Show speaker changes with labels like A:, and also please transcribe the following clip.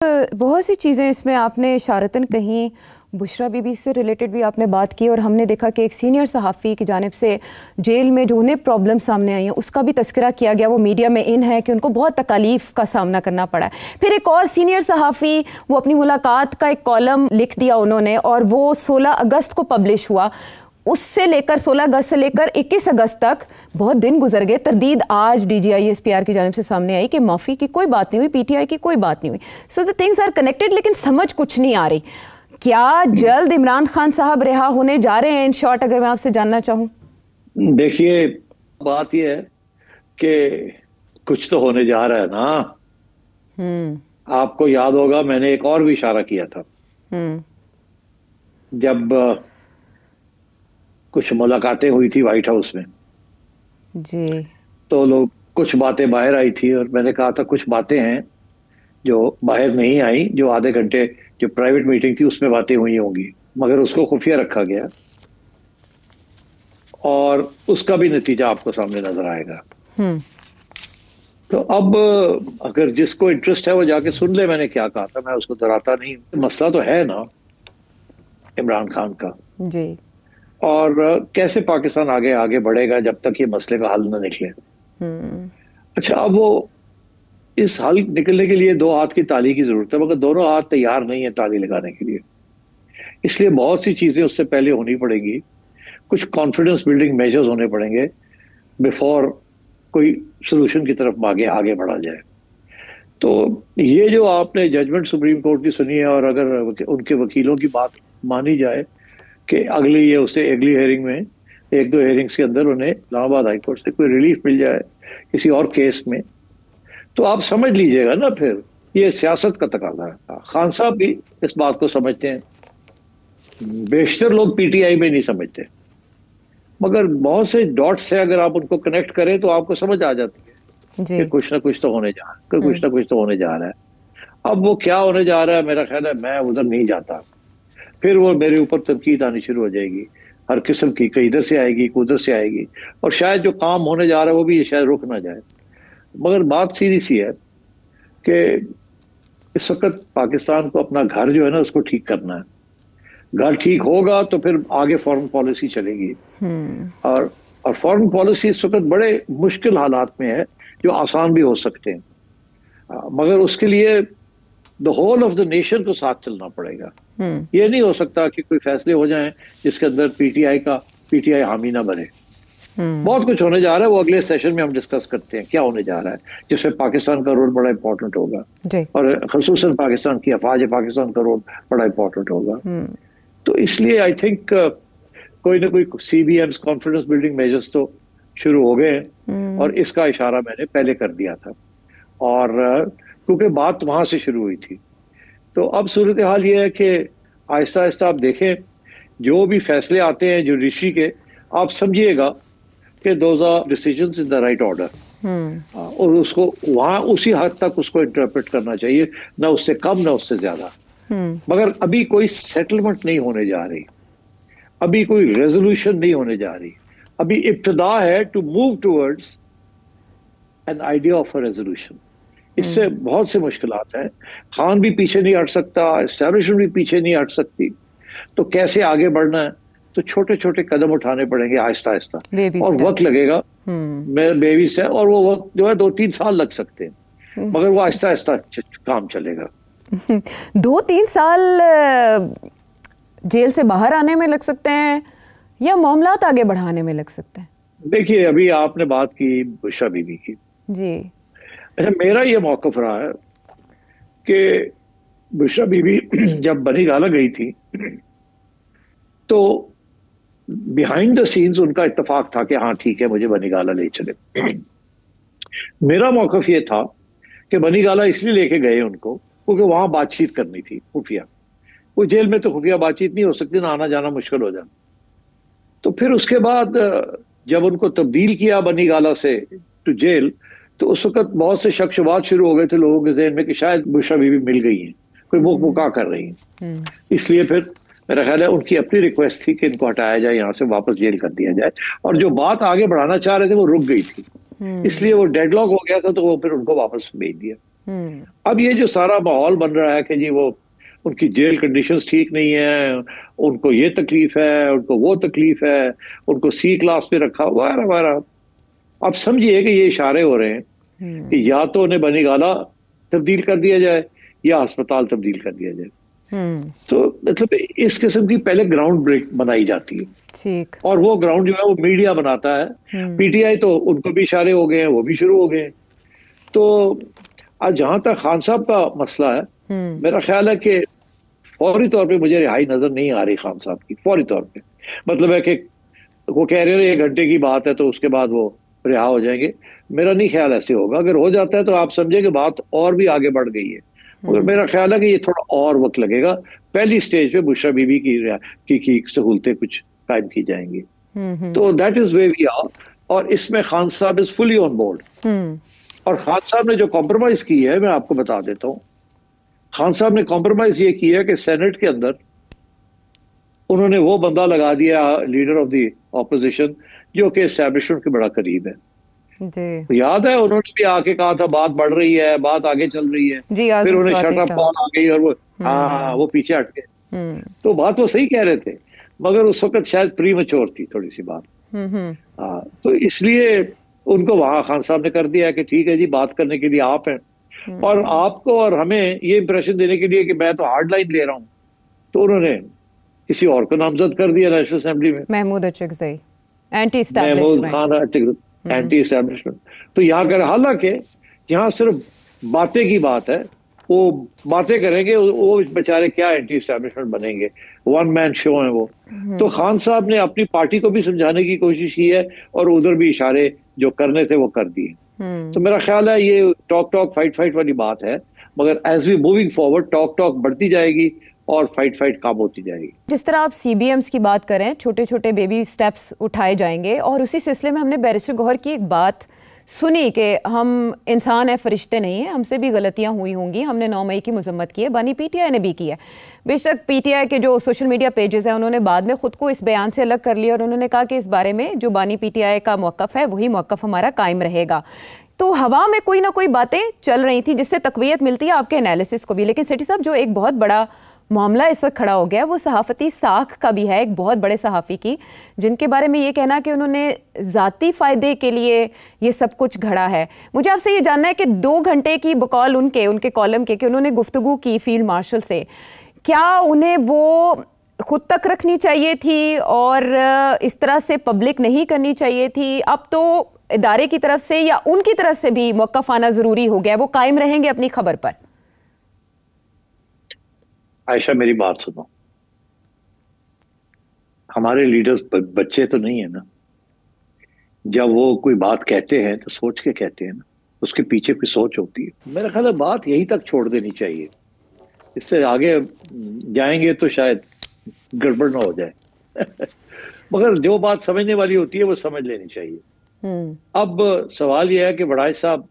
A: बहुत सी चीज़ें इसमें आपने इशारतन कहीं, बुशरा बीबी से रिलेटेड भी आपने बात की और हमने देखा कि एक सीनियर सहाफ़ी की जानिब से जेल में जो उन्हें प्रॉब्लम सामने आई हैं उसका भी तस्करा किया गया। वो मीडिया में इन है कि उनको बहुत तकालीफ का सामना करना पड़ा है। फिर एक और सीनियर सहाफ़ी, वो अपनी मुलाकात का एक कॉलम लिख दिया उन्होंने और वो 16 अगस्त को पब्लिश हुआ। उससे लेकर 16 अगस्त से लेकर 21 अगस्त तक बहुत दिन गुजर गए। तरदीद आज DGISPR की जानिब से सामने आई कि माफ़ी की कोई बात नहीं हुई, PTI की कोई बात नहीं हुई। So the things are connected, लेकिन समझ कुछ नहीं आ रही। क्या जल्द इमरान खान साहब रिहा होने जा रहे हैं? इन शॉर्ट अगर मैं आपसे जानना चाहूं।
B: देखिए, बात यह है कि कुछ तो होने जा रहा है ना। आपको याद होगा मैंने एक और भी इशारा किया था जब कुछ मुलाकातें हुई थी व्हाइट हाउस में
A: जी, तो
B: लोग कुछ बातें बाहर आई थी और मैंने कहा था कुछ बातें हैं जो बाहर नहीं आई, जो आधे घंटे जो प्राइवेट मीटिंग थी उसमें बातें हुई होंगी, मगर उसको खुफिया रखा गया और उसका भी नतीजा आपको सामने नजर आएगा। तो अब अगर जिसको इंटरेस्ट है वो जाके सुन ले मैंने क्या कहा था, मैं उसको दोहराता नहीं। मसला तो है ना इमरान खान का
A: जी,
B: और कैसे पाकिस्तान आगे आगे बढ़ेगा जब तक ये मसले का हल न निकले। अच्छा, अब वो इस हल निकलने के लिए दो हाथ की ताली की जरूरत है, मगर दोनों हाथ तैयार नहीं है ताली लगाने के लिए। इसलिए बहुत सी चीजें उससे पहले होनी पड़ेगी, कुछ कॉन्फिडेंस बिल्डिंग मेजर्स होने पड़ेंगे बिफोर कोई सोल्यूशन की तरफ आगे बढ़ा जाए। तो ये जो आपने जजमेंट सुप्रीम कोर्ट की सुनी है और अगर उनके वकीलों की बात मानी जाए कि अगली हेयरिंग में, एक दो हेयरिंग्स के अंदर उन्हें इस्लामाबाद हाई कोर्ट से कोई रिलीफ मिल जाए किसी और केस में, तो आप समझ लीजिएगा ना, फिर ये सियासत का तकाजा है। खान साहब भी इस बात को समझते हैं, बेशतर लोग PTI में नहीं समझते, मगर बहुत से डॉट्स है, अगर आप उनको कनेक्ट करें तो आपको समझ आ जाती है कि कुछ ना कुछ तो होने जा रहा है, कुछ ना कुछ तो होने जा रहा है। अब वो क्या होने जा रहा है, मेरा ख्याल है मैं उधर नहीं जाता। फिर वो मेरे ऊपर तनकीद आनी शुरू हो जाएगी हर किस्म की, कहीं इधर से आएगी, उधर से आएगी, और शायद जो काम होने जा रहा है वो भी शायद रुक ना जाए। मगर बात सीधी सी है कि इस वक्त पाकिस्तान को अपना घर जो है ना उसको ठीक करना है। घर ठीक होगा तो फिर आगे फॉरेन पॉलिसी चलेगी। और फॉरेन पॉलिसी इस वक्त बड़े मुश्किल हालात में है जो आसान भी हो सकते हैं, मगर उसके लिए the whole of the nation को साथ चलना पड़ेगा। ये नहीं हो सकता कि कोई फैसले हो जाएं जिसके अंदर PTI हामी ना बने। बहुत कुछ होने जा रहा है, वो अगले सेशन में हम डिस्कस करते हैं क्या होने जा रहा है, जिसमें पाकिस्तान का रोल बड़ा इंपॉर्टेंट होगा और खसूसन पाकिस्तान की अफवाज पाकिस्तान का रोल बड़ा इंपॉर्टेंट होगा। तो इसलिए आई थिंक कोई ना कोई CBMs कॉन्फिडेंस बिल्डिंग मेजर्स तो शुरू हो गए हैं और इसका इशारा मैंने पहले कर दिया था, और क्योंकि बात वहां से शुरू हुई थी। तो अब सूरत हाल ये है कि आहिस्ता आहिस्ता आप देखें जो भी फैसले आते हैं जुडिशरी के, आप समझिएगा कि those are decisions in the right order, और उसको वहां उसी हद तक उसको इंटरप्रेट करना चाहिए, ना उससे कम ना उससे ज्यादा। मगर अभी कोई सेटलमेंट नहीं होने जा रही, अभी कोई रेजोल्यूशन नहीं होने जा रही, अभी इब्तिदा है to move towards an idea of a resolution. इससे बहुत से मुश्किलात हैं। खान भी पीछे नहीं हट सकता, एस्टैब्लिशमेंट भी पीछे नहीं हट सकती। तो कैसे आगे बढ़ना है, तो छोटे छोटे कदम उठाने पड़ेंगे आहिस्ता आहिस्ता, और वक्त लगेगा, बेबी स्टेप, और वो वक्त जो है 2-3 साल लग सकते हैं, मगर वो आहिस्ता आहिस्ता काम चलेगा।
A: 2-3 साल जेल से बाहर आने में लग सकते हैं या मामलात आगे बढ़ाने में लग सकते हैं?
B: देखिए, अभी आपने बात की बुशरा बीबी की
A: जी।
B: अच्छा, मेरा ये मौक़िफ़ रहा है कि बुशरा बीबी जब बनी गाला गई थी तो बिहाइंड द सीन्स उनका इत्तेफाक था कि हाँ ठीक है मुझे बनी गाला ले चले। मेरा मौक़िफ़ ये था कि बनी गाला इसलिए लेके गए उनको क्योंकि वहां बातचीत करनी थी खुफिया। वो जेल में तो खुफिया बातचीत नहीं हो सकती, ना आना जाना मुश्किल हो जाता। तो फिर उसके बाद जब उनको तब्दील किया बनी गाला से टू जेल, तो उस वक्त बहुत से शक शुबात शुरू हो गए थे लोगों के ज़हन में कि शायद बुशरा बीबी मिल गई हैं, कोई मुका कर रही हैं। इसलिए फिर मेरा ख्याल है उनकी अपनी रिक्वेस्ट थी कि इनको हटाया जाए, यहाँ से वापस जेल कर दिया जाए, और जो बात आगे बढ़ाना चाह रहे थे वो रुक गई थी, इसलिए वो डेडलॉक हो गया था, तो वो फिर उनको वापस भेज दिया। अब ये जो सारा माहौल बन रहा है कि जी वो उनकी जेल कंडीशंस ठीक नहीं है, उनको ये तकलीफ है, उनको वो तकलीफ है, उनको सी क्लास पे रखा वगैरह वगैरह। आप समझिए कि ये इशारे हो रहे हैं कि या तो उन्हें बनीगाला तब्दील कर दिया जाए या अस्पताल तब्दील कर दिया जाए। तो मतलब इस किस्म की पहले ग्राउंड ब्रेक बनाई जाती है, ठीक, और वो ग्राउंड जो है वो मीडिया बनाता है। पीटीआई तो उनको भी इशारे हो गए हैं, वो भी शुरू हो गए हैं। तो आज जहां तक खान साहब का मसला है, मेरा ख्याल है कि फौरी तौर पे मुझे रिहाई नजर नहीं आ रही खान साहब की, फौरी तौर पे। मतलब है कि वो कह रहे हैं 1 घंटे की बात है तो उसके बाद वो रिहा हो जाएंगे। मेरा नहीं ख्याल ऐसे होगा। अगर हो जाता है तो आप समझे कि बात और भी आगे बढ़ गई है, मगर मेरा ख्याल है कि ये थोड़ा और वक्त लगेगा। पहली स्टेज पे बुशरा बीबी की सहूलतें कुछ कायम की जाएंगी। तो that is way we are, और इसमें खान साहब इज फुली ऑन बोर्ड। और खान साहब ने जो कॉम्प्रोमाइज की है, मैं आपको बता देता हूँ। खान साहब ने कॉम्प्रोमाइज ये किया कि सेनेट के अंदर उन्होंने वो बंदा लगा दिया, लीडर ऑफ द ऑपोजिशन, जो कि एस्टैब्लिशमेंट के बड़ा करीब है। जी। तो याद है उन्होंने भी आके कहा था बात बढ़ रही है, बात आगे चल रही है जी, फिर उन्हें शट अप कॉल आ गई और वो वो पीछे हट गए। तो बात वो सही कह रहे थे, मगर उस वक्त शायद प्रीमैच्योर थी थोड़ी सी बात। तो इसलिए उनको वहां खान साहब ने कर दिया कि ठीक है जी, बात करने के लिए आप हैं, और आपको और हमें ये इंप्रेशन देने के लिए कि मैं तो हार्ड लाइन ले रहा हूँ, तो उन्होंने किसी और को नामजद कर दिया नेशनल असेंबली में,
A: Mahmood Achakzai, anti establishment,
B: Mahmood Khan anti establishment. तो यहाँ कर, हालांकि यहाँ सिर्फ बातें की बात है, वो बातें करेंगे, वो बेचारे क्या एंटी एस्टैब्लिशमेंट बनेंगे, 1 मैन शो है वो। तो खान साहब ने अपनी पार्टी को भी समझाने की कोशिश की है, और उधर भी इशारे जो करने थे वो कर दिए। तो मेरा ख्याल है ये टॉक टॉक फाइट फाइट वाली बात है, मगर as we moving forward talk talk बढ़ती जाएगी और फाइट फाइट कम होती जाएगी।
A: जिस तरह आप सीबीएम्स की बात करें, छोटे छोटे बेबी स्टेप्स उठाए जाएंगे, और उसी सिलसिले में हमने बैरिस्टर गौहर की एक बात सुनी कि हम इंसान हैं, फरिश्ते नहीं हैं, हमसे भी गलतियां हुई होंगी। हमने 9 मई की मजम्मत की है, बानी पीटीआई ने भी की है। बेशक पीटीआई के जो सोशल मीडिया पेजेस हैं उन्होंने बाद में खुद को इस बयान से अलग कर लिया, और उन्होंने कहा कि इस बारे में जो बानी पीटीआई का मौक़िफ़ है वही मौक़िफ़ हमारा कायम रहेगा। तो हवा में कोई ना कोई बातें चल रही थी जिससे तक़वियत मिलती है आपके एनालिसिस को भी। लेकिन सेठी साहब, जो एक बहुत बड़ा मामला इस वक्त खड़ा हो गया वो सहाफ़ती साख का भी है, एक बहुत बड़े सहाफ़ी की, जिनके बारे में ये कहना कि उन्होंने ज़ाती फ़ायदे के लिए ये सब कुछ घड़ा है। मुझे आपसे ये जानना है कि 2 घंटे की बकौल उनके कॉलम के कि उन्होंने गुफ्तगू की फील्ड मार्शल से, क्या उन्हें वो खुद तक रखनी चाहिए थी और इस तरह से पब्लिक नहीं करनी चाहिए थी? अब तो इदारे की तरफ से या उनकी तरफ से भी मौक़िफ़ आना ज़रूरी हो गया, वो कायम रहेंगे अपनी खबर पर?
B: आयशा, मेरी बात सुनो, हमारे लीडर्स बच्चे तो नहीं है ना। जब वो कोई बात कहते हैं तो सोच के कहते हैं ना, उसके पीछे कोई सोच होती है। मेरा ख्याल है बात यहीं तक छोड़ देनी चाहिए, इससे आगे जाएंगे तो शायद गड़बड़ ना हो जाए। मगर जो बात समझने वाली होती है वो समझ लेनी चाहिए। अब सवाल यह है कि वड़ाई साहब